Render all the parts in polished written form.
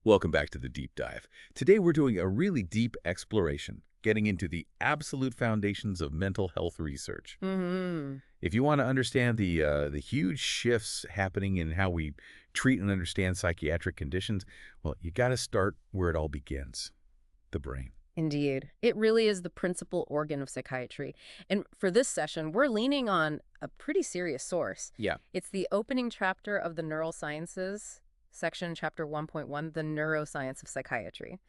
Welcome back to the deep dive. Today we're doing a really deep exploration, getting into the absolute foundations of mental health research. If you want to understand the huge shifts happening in how we treat and understand psychiatric conditions, well, you got to start where it all begins, the brain. Indeed. It really is the principal organ of psychiatry. And for this session, we're leaning on a pretty serious source. Yeah. It's the opening chapter of the neurosciences, section chapter 1.1, the neuroscience of psychiatry.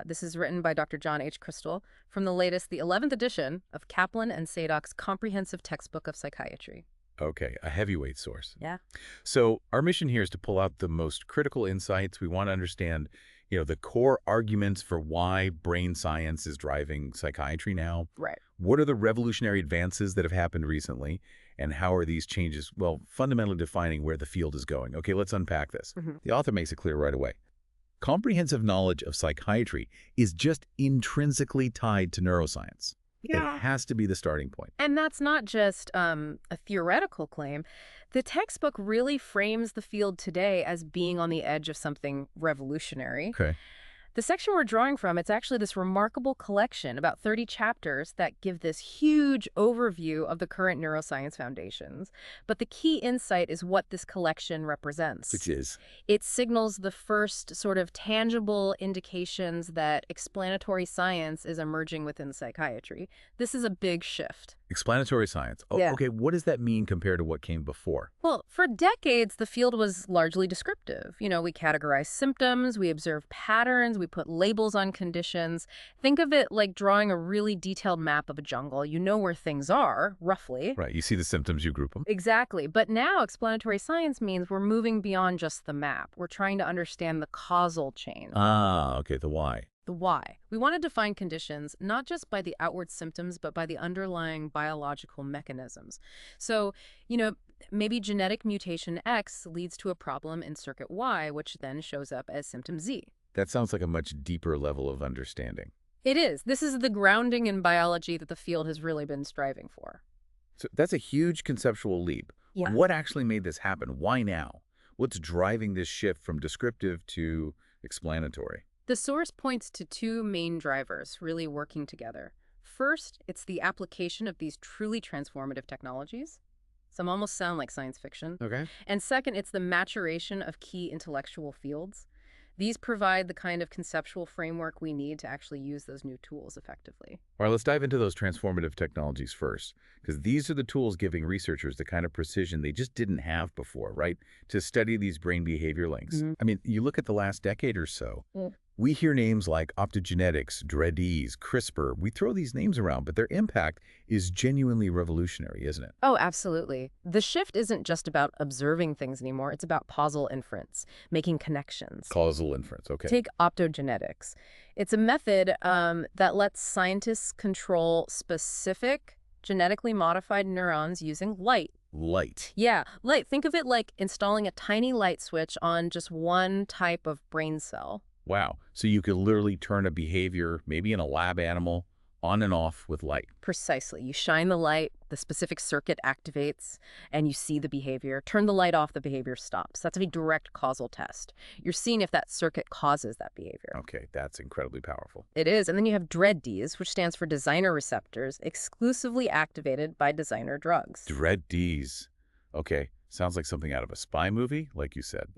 This is written by Dr. John H. Crystal from the 11th edition of Kaplan and Sadock's comprehensive textbook of psychiatry. Okay, a heavyweight source. Yeah. So our mission here is to pull out the most critical insights. We want to understand, the core arguments for why brain science is driving psychiatry now. Right. What are the revolutionary advances that have happened recently, and how are these changes, well, fundamentally defining where the field is going? Okay, let's unpack this. The author makes it clear right away. Comprehensive knowledge of psychiatry is just intrinsically tied to neuroscience. Yeah. It has to be the starting point. And that's not just a theoretical claim. The textbook really frames the field today as being on the edge of something revolutionary. Okay. The section we're drawing from, it's actually this remarkable collection, about 30 chapters, that give this huge overview of the current neuroscience foundations. But the key insight is what this collection represents. Which is? It signals the first sort of tangible indications that explanatory science is emerging within psychiatry. This is a big shift. Explanatory science. Oh, Yeah. Okay, what does that mean compared to what came before? Well, for decades, the field was largely descriptive. We categorize symptoms, we observe patterns, we put labels on conditions. Think of it like drawing a really detailed map of a jungle. You know where things are, roughly. Right, you see the symptoms, you group them. Exactly. But now explanatory science means we're moving beyond just the map. We're trying to understand the causal chain. Okay, the why. The why. We want to define conditions not just by the outward symptoms, but by the underlying biological mechanisms. So, maybe genetic mutation X leads to a problem in circuit Y, which then shows up as symptom Z. That sounds like a much deeper level of understanding. It is. This is the grounding in biology that the field has really been striving for. So that's a huge conceptual leap. Yeah. What actually made this happen? Why now? What's driving this shift from descriptive to explanatory? The source points to two main drivers really working together. First, it's the application of these truly transformative technologies. Some almost sound like science fiction. Okay. And second, it's the maturation of key intellectual fields. These provide the kind of conceptual framework we need to actually use those new tools effectively. All right, let's dive into those transformative technologies first, because these are the tools giving researchers the kind of precision they just didn't have before, right? To study these brain behavior links. I mean, you look at the last decade or so, we hear names like optogenetics, CRISPR. We throw these names around, but their impact is genuinely revolutionary, isn't it? Oh, absolutely. The shift isn't just about observing things anymore. It's about causal inference, making connections. Causal inference, okay. Take optogenetics. It's a method that lets scientists control specific genetically modified neurons using light. Light. Yeah, light. Think of it like installing a tiny light switch on just one type of brain cell. Wow. So you could literally turn a behavior, maybe in a lab animal, on and off with light. Precisely. You shine the light, the specific circuit activates, and you see the behavior. Turn the light off, the behavior stops. That's a direct causal test. You're seeing if that circuit causes that behavior. Okay, that's incredibly powerful. It is. And then you have DREADDs, which stands for designer receptors, exclusively activated by designer drugs. DREADDs. Okay, sounds like something out of a spy movie, like you said.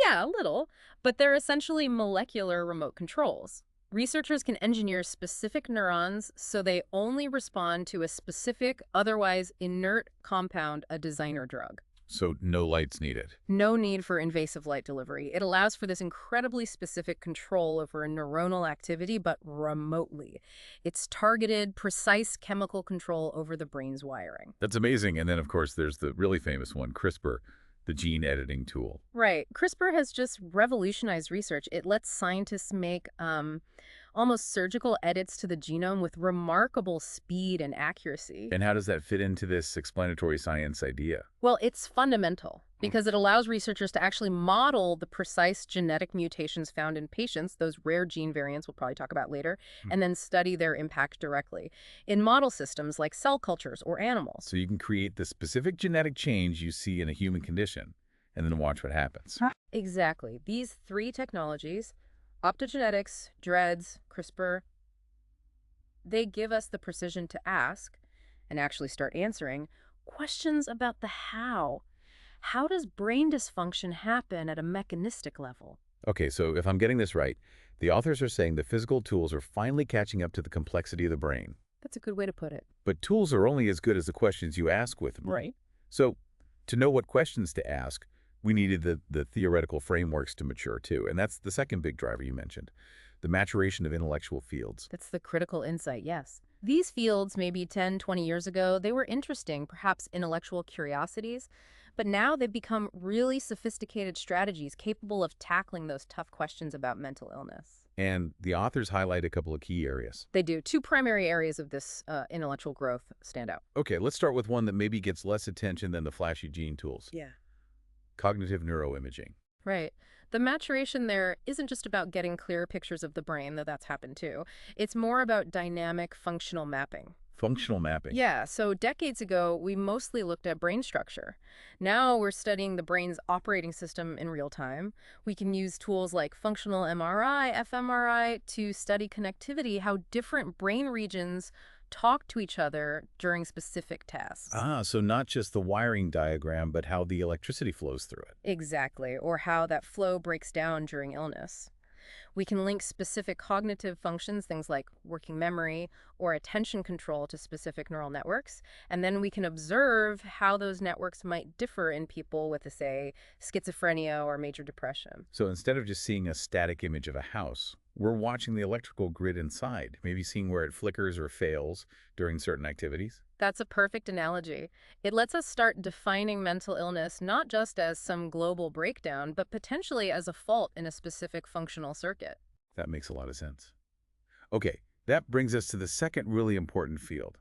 Yeah, a little. But they're essentially molecular remote controls. Researchers can engineer specific neurons so they only respond to a specific, otherwise inert compound, a designer drug. So no lights needed. No need for invasive light delivery. It allows for this incredibly specific control over a neuronal activity, but remotely. It's targeted, precise chemical control over the brain's wiring. That's amazing. And then, of course, there's the really famous one, CRISPR, the gene editing tool. Right. CRISPR has just revolutionized research. It lets scientists make almost surgical edits to the genome with remarkable speed and accuracy. And how does that fit into this explanatory science idea? Well, it's fundamental because it allows researchers to actually model the precise genetic mutations found in patients, those rare gene variants we'll probably talk about later, and then study their impact directly in model systems like cell cultures or animals. So you can create the specific genetic change you see in a human condition and then watch what happens. Exactly. These three technologies, optogenetics, DREADS, CRISPR, they give us the precision to ask, and actually start answering, questions about the how. How does brain dysfunction happen at a mechanistic level? Okay, so if I'm getting this right, the authors are saying the physical tools are finally catching up to the complexity of the brain. That's a good way to put it. But tools are only as good as the questions you ask with them. Right. So to know what questions to ask, we needed the theoretical frameworks to mature too. And that's the second big driver you mentioned, the maturation of intellectual fields. That's the critical insight, yes. These fields, maybe 10, 20 years ago, they were interesting, perhaps intellectual curiosities, but now they've become really sophisticated strategies capable of tackling those tough questions about mental illness. And the authors highlight a couple of key areas. They do. Two primary areas of this intellectual growth stand out. Okay, let's start with one that maybe gets less attention than the flashy gene tools. Yeah. Cognitive neuroimaging. Right. The maturation there isn't just about getting clearer pictures of the brain, though that's happened too. It's more about dynamic functional mapping. Functional mapping. Yeah, so decades ago, we mostly looked at brain structure. Now we're studying the brain's operating system in real time. We can use tools like functional MRI, fMRI to study connectivity, how different brain regions talk to each other during specific tasks. So not just the wiring diagram, but how the electricity flows through it. Exactly, or how that flow breaks down during illness. We can link specific cognitive functions, things like working memory or attention control, to specific neural networks, and then we can observe how those networks might differ in people with, say, schizophrenia or major depression. So instead of just seeing a static image of a house, we're watching the electrical grid inside, maybe seeing where it flickers or fails during certain activities. That's a perfect analogy. It lets us start defining mental illness not just as some global breakdown, but potentially as a fault in a specific functional circuit. That makes a lot of sense. Okay, that brings us to the second really important field,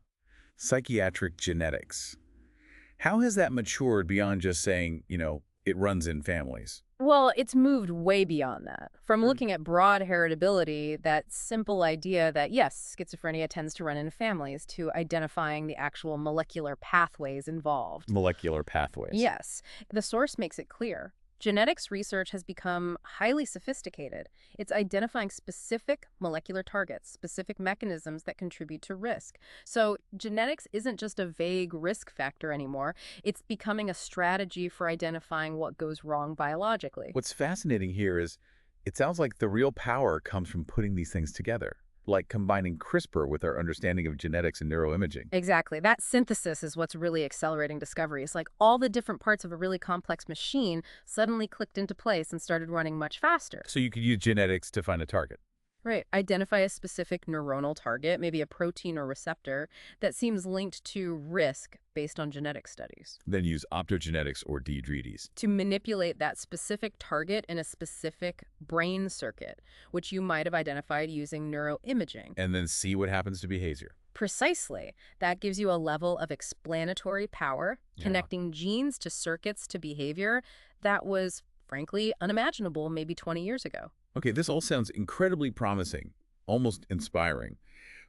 psychiatric genetics. How has that matured beyond just saying, it runs in families? Well, it's moved way beyond that. From looking at broad heritability, that simple idea that, yes, schizophrenia tends to run in families, to identifying the actual molecular pathways involved. Molecular pathways. Yes, the source makes it clear. Genetics research has become highly sophisticated. It's identifying specific molecular targets, specific mechanisms that contribute to risk. So genetics isn't just a vague risk factor anymore. It's becoming a strategy for identifying what goes wrong biologically. What's fascinating here is it sounds like the real power comes from putting these things together, like combining CRISPR with our understanding of genetics and neuroimaging. Exactly. That synthesis is what's really accelerating discovery. It's like all the different parts of a really complex machine suddenly clicked into place and started running much faster. So you could use genetics to find a target. Right. Identify a specific neuronal target, maybe a protein or receptor, that seems linked to risk based on genetic studies. Then use optogenetics or DREADs To manipulate that specific target in a specific brain circuit, which you might have identified using neuroimaging. and then see what happens to behavior. Precisely. That gives you a level of explanatory power, Yeah. connecting genes to circuits to behavior that was, frankly, unimaginable maybe 20 years ago. Okay, this all sounds incredibly promising, almost inspiring.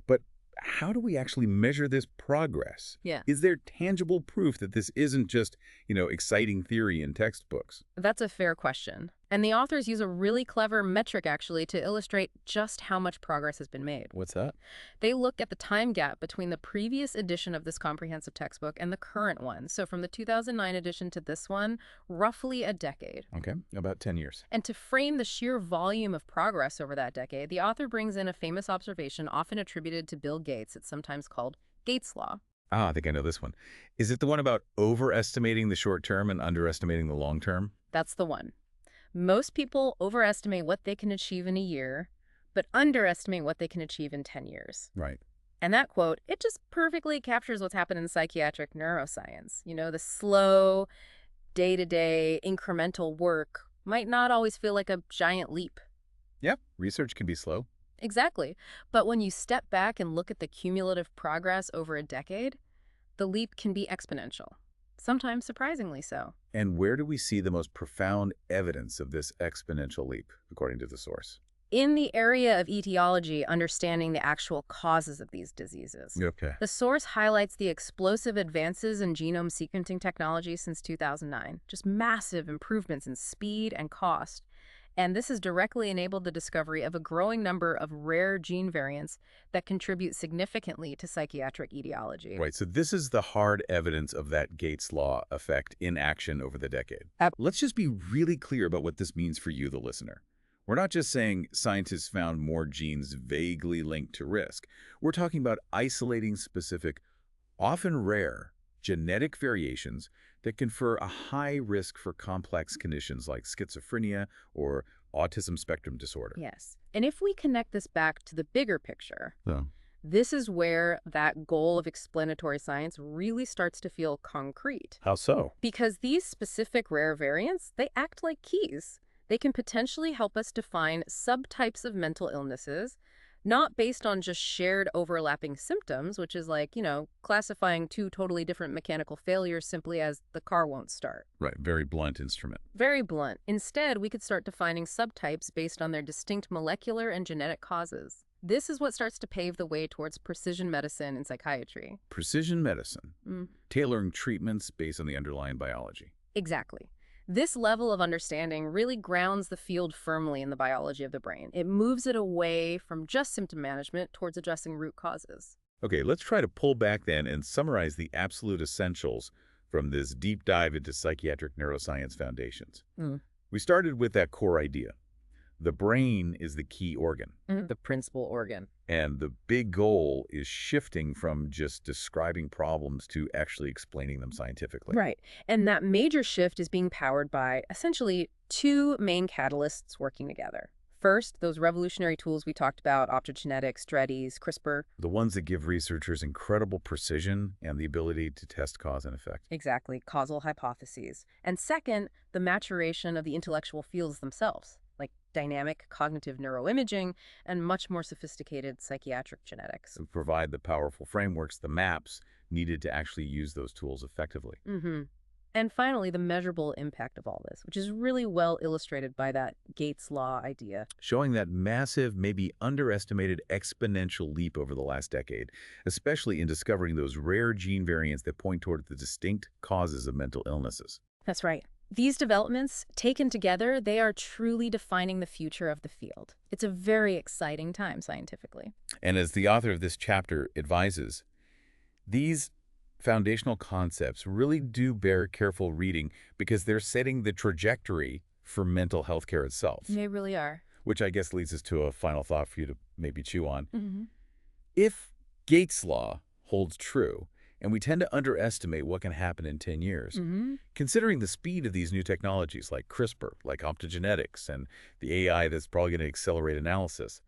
But how do we actually measure this progress? Yeah. Is there tangible proof that this isn't just, exciting theory in textbooks? That's a fair question. And the authors use a really clever metric, actually, to illustrate just how much progress has been made. What's that? They look at the time gap between the previous edition of this comprehensive textbook and the current one. So from the 2009 edition to this one, roughly a decade. Okay, about 10 years. And to frame the sheer volume of progress over that decade, the author brings in a famous observation often attributed to Bill Gates. It's sometimes called Gates' Law. I think I know this one. Is it the one about overestimating the short term and underestimating the long term? That's the one. Most people overestimate what they can achieve in a year, but underestimate what they can achieve in 10 years. Right. And that quote, it just perfectly captures what's happened in psychiatric neuroscience. The slow, day-to-day, incremental work might not always feel like a giant leap. Yeah, research can be slow. Exactly. But when you step back and look at the cumulative progress over a decade, the leap can be exponential, sometimes surprisingly so. And where do we see the most profound evidence of this exponential leap, according to the source? in the area of etiology, understanding the actual causes of these diseases. Okay. The source highlights the explosive advances in genome sequencing technology since 2009, just massive improvements in speed and cost. And this has directly enabled the discovery of a growing number of rare gene variants that contribute significantly to psychiatric etiology. Right, so this is the hard evidence of that Gates law effect in action over the decade. Let's just be really clear about what this means for you, the listener. We're not just saying scientists found more genes vaguely linked to risk. We're talking about isolating specific, often rare, genetic variations that confer a high risk for complex conditions like schizophrenia or autism spectrum disorder. Yes. And if we connect this back to the bigger picture, So, this is where that goal of explanatory science really starts to feel concrete. how so? Because these specific rare variants, they act like keys. They can potentially help us define subtypes of mental illnesses, not based on just shared overlapping symptoms, which is like, classifying two totally different mechanical failures simply as the car won't start. Right, very blunt instrument. Very blunt. Instead, we could start defining subtypes based on their distinct molecular and genetic causes. This is what starts to pave the way towards precision medicine in psychiatry. Precision medicine, tailoring treatments based on the underlying biology. Exactly. This level of understanding really grounds the field firmly in the biology of the brain. It moves it away from just symptom management towards addressing root causes. Okay, let's try to pull back then and summarize the absolute essentials from this deep dive into psychiatric neuroscience foundations. We started with that core idea. The brain is the key organ. The principal organ. And the big goal is shifting from just describing problems to actually explaining them scientifically. Right. And that major shift is being powered by essentially two main catalysts working together. First, those revolutionary tools we talked about, optogenetics, CRISPR. The ones that give researchers incredible precision and the ability to test cause and effect. Exactly, causal hypotheses. And second, the maturation of the intellectual fields themselves, like dynamic cognitive neuroimaging and much more sophisticated psychiatric genetics. To provide the powerful frameworks, the maps, needed to actually use those tools effectively. And finally, the measurable impact of all this, which is really well illustrated by that Gates law idea. Showing that massive, maybe underestimated exponential leap over the last decade, especially in discovering those rare gene variants that point toward the distinct causes of mental illnesses. That's right. These developments, taken together, they are truly defining the future of the field. It's a very exciting time scientifically. And as the author of this chapter advises, these foundational concepts really do bear careful reading because they're setting the trajectory for mental health care itself. They really are. Which I guess leads us to a final thought for you to maybe chew on. If Gates' law holds true, and we tend to underestimate what can happen in 10 years, considering the speed of these new technologies like CRISPR, like optogenetics, and the AI that's probably going to accelerate analysis,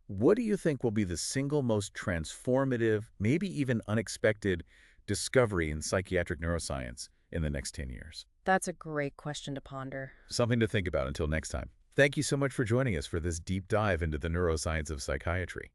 what do you think will be the single most transformative, maybe even unexpected discovery in psychiatric neuroscience in the next 10 years? That's a great question to ponder. Something to think about until next time. Thank you so much for joining us for this deep dive into the neuroscience of psychiatry.